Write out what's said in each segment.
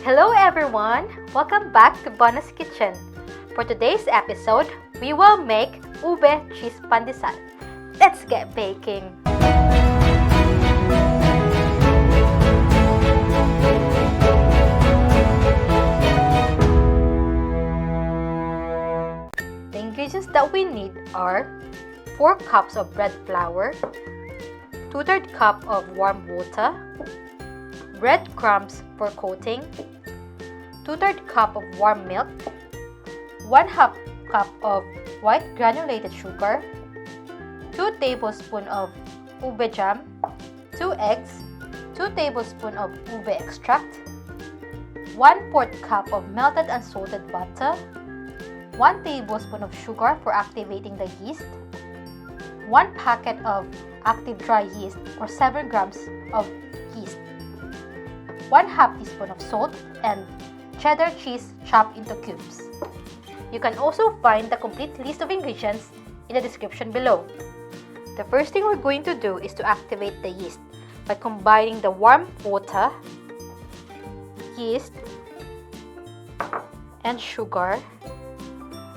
Hello everyone! Welcome back to Bonus Kitchen. For today's episode, we will make Ube Cheese Pandesal. Let's get baking! The ingredients that we need are 4 cups of bread flour, 2/3 cup of warm water, bread crumbs for coating, 2/3 cup of warm milk, 1/2 cup of white granulated sugar, 2 tablespoons of ube jam, 2 eggs, 2 tablespoons of ube extract, 1/4 cup of melted unsalted butter, 1 tablespoon of sugar for activating the yeast, 1 packet of active dry yeast or 7 grams of yeast, 1/2 teaspoon of salt, and cheddar cheese chopped into cubes. You can also find the complete list of ingredients in the description below. The first thing we're going to do is to activate the yeast by combining the warm water, yeast, and sugar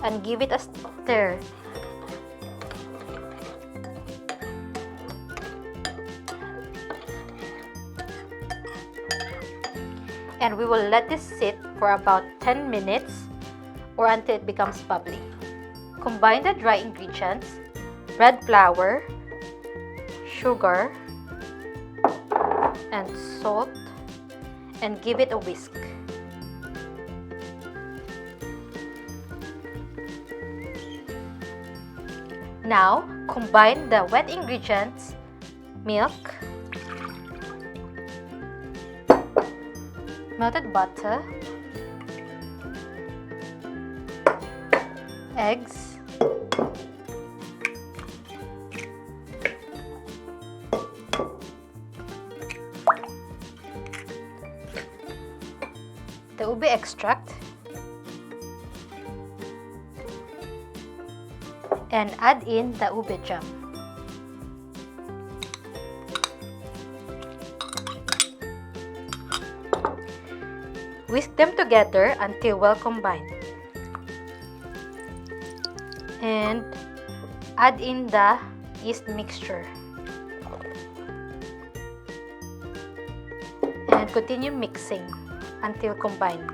and give it a stir. And we will let this sit for about 10 minutes or until it becomes bubbly. Combine the dry ingredients, bread flour, sugar, and salt, and give it a whisk. Now, combine the wet ingredients, milk, melted butter, eggs, the ube extract, and add in the ube jam. Whisk them together until well combined. And add in the yeast mixture. And continue mixing until combined.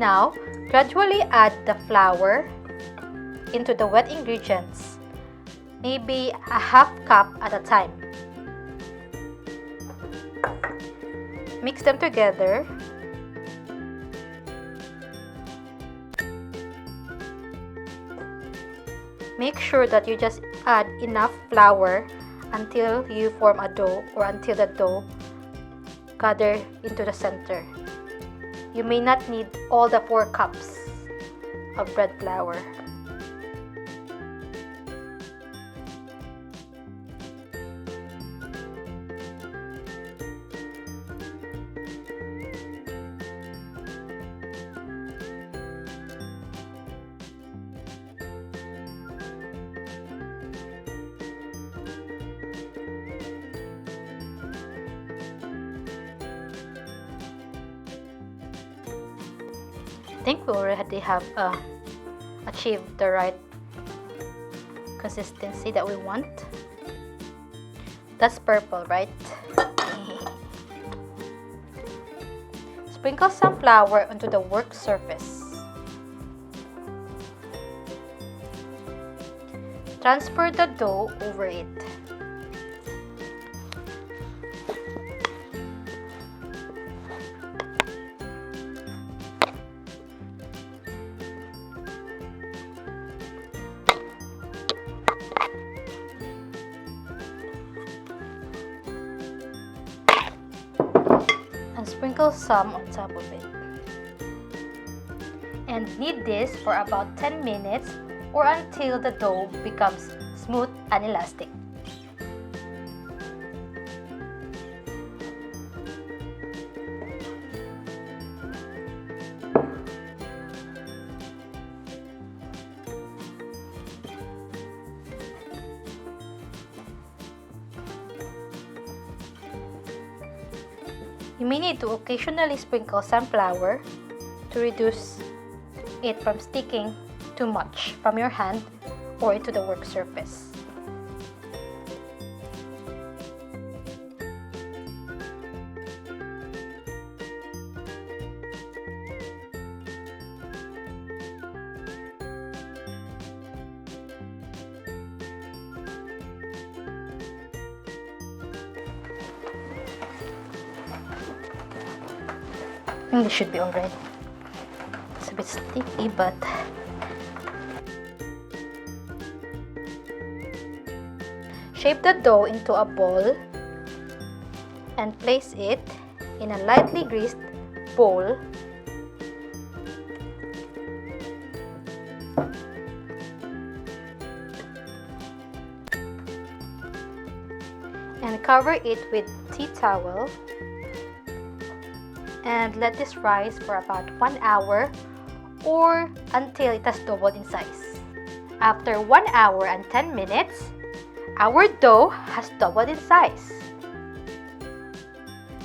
Now, gradually add the flour into the wet ingredients, maybe a 1/2 cup at a time. Mix them together. Make sure that you just add enough flour until you form a dough or until the dough gather into the center. You may not need all the 4 cups of bread flour. I think we already have achieved the right consistency that we want. That's purple, right? Sprinkle some flour onto the work surface. Transfer the dough over it. And sprinkle some on top of it. And knead this for about 10 minutes or until the dough becomes smooth and elastic. You may need to occasionally sprinkle some flour to reduce it from sticking too much from your hand or into the work surface. I think this should be already. It's a bit sticky, but shape the dough into a ball and place it in a lightly greased bowl. And cover it with tea towel and let this rise for about 1 hour or until it has doubled in size. After 1 hour and 10 minutes, our dough has doubled in size.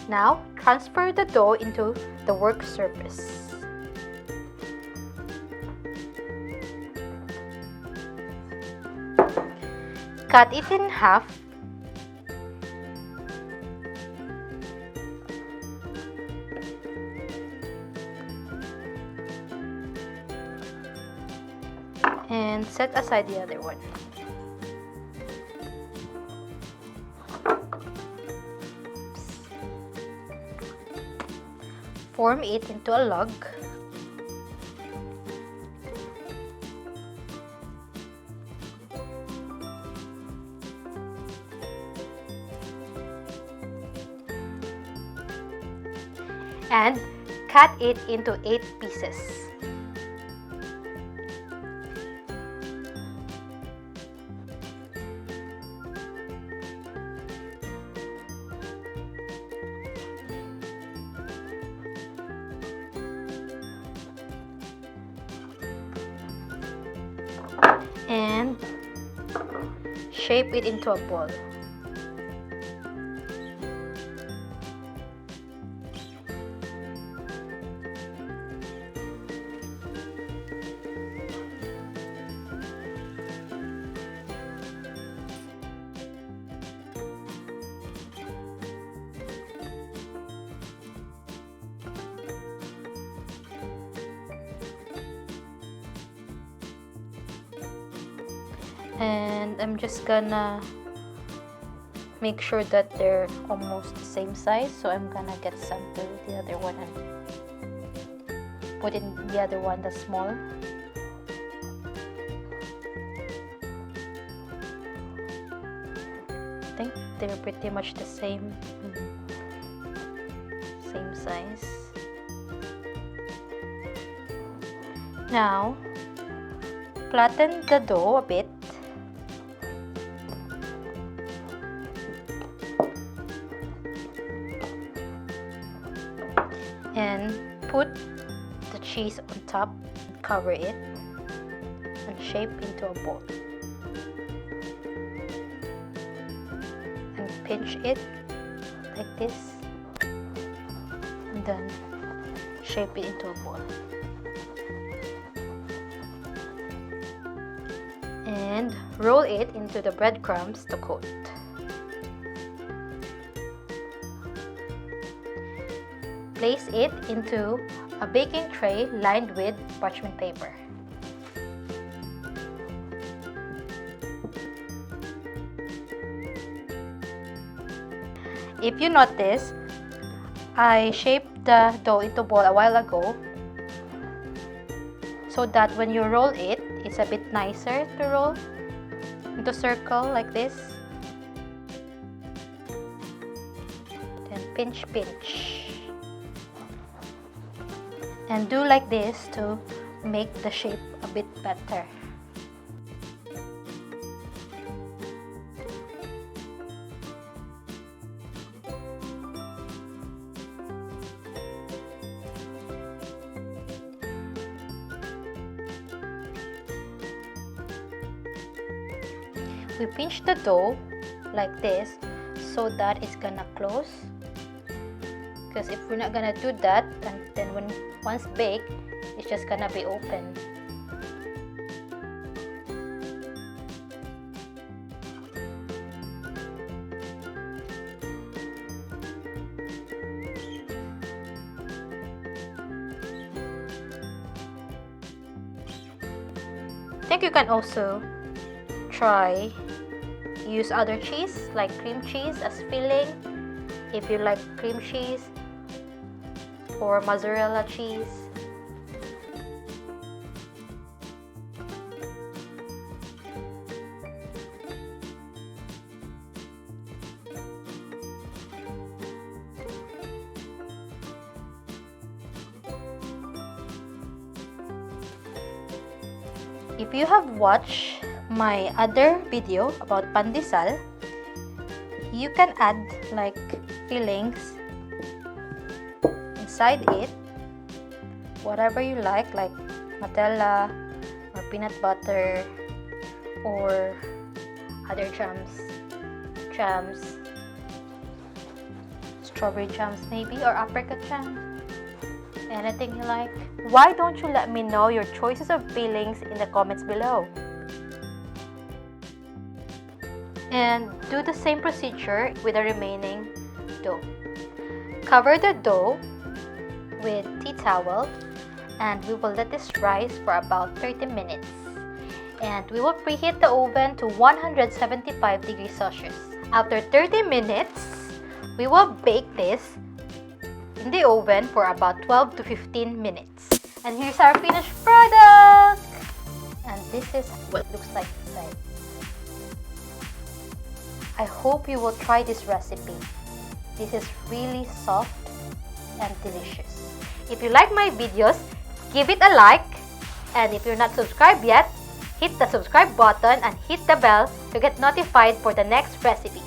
Now, transfer the dough into the work surface. Cut it in half . And set aside the other one. Form it into a log. And cut it into 8 pieces. And shape it into a ball. And I'm just gonna make sure that they're almost the same size, so I'm gonna get sample the other one and put in the other one that's small. I think they're pretty much the same size. Now flatten the dough a bit . And put the cheese on top, cover it, and shape into a ball. And pinch it like this, and then shape it into a ball. And roll it into the breadcrumbs to coat. Place it into a baking tray lined with parchment paper. If you notice, I shaped the dough into ball a while ago so that when you roll it, it's a bit nicer to roll into circle like this. Then pinch. And do like this to make the shape a bit better. We pinch the dough like this so that it's gonna close. because if we're not gonna do that, then once baked, it's just gonna be open. I think you can also try use other cheese like cream cheese as filling if you like cream cheese or mozzarella cheese. If you have watched my other video about pandesal, you can add like fillings inside it, whatever you like Nutella or peanut butter or other jams, strawberry jams maybe, or apricot jam, anything you like. Why don't you let me know your choices of fillings in the comments below? And do the same procedure with the remaining dough. Cover the dough with tea towel and we will let this rise for about 30 minutes. And we will preheat the oven to 175 degrees Celsius. After 30 minutes, we will bake this in the oven for about 12 to 15 minutes. And here's our finished product! And this is what it looks like inside. I hope you will try this recipe. This is really soft and delicious. If you like my videos, give it a like. And if you're not subscribed yet, hit the subscribe button and hit the bell to get notified for the next recipes.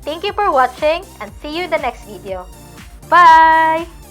Thank you for watching and see you in the next video. Bye!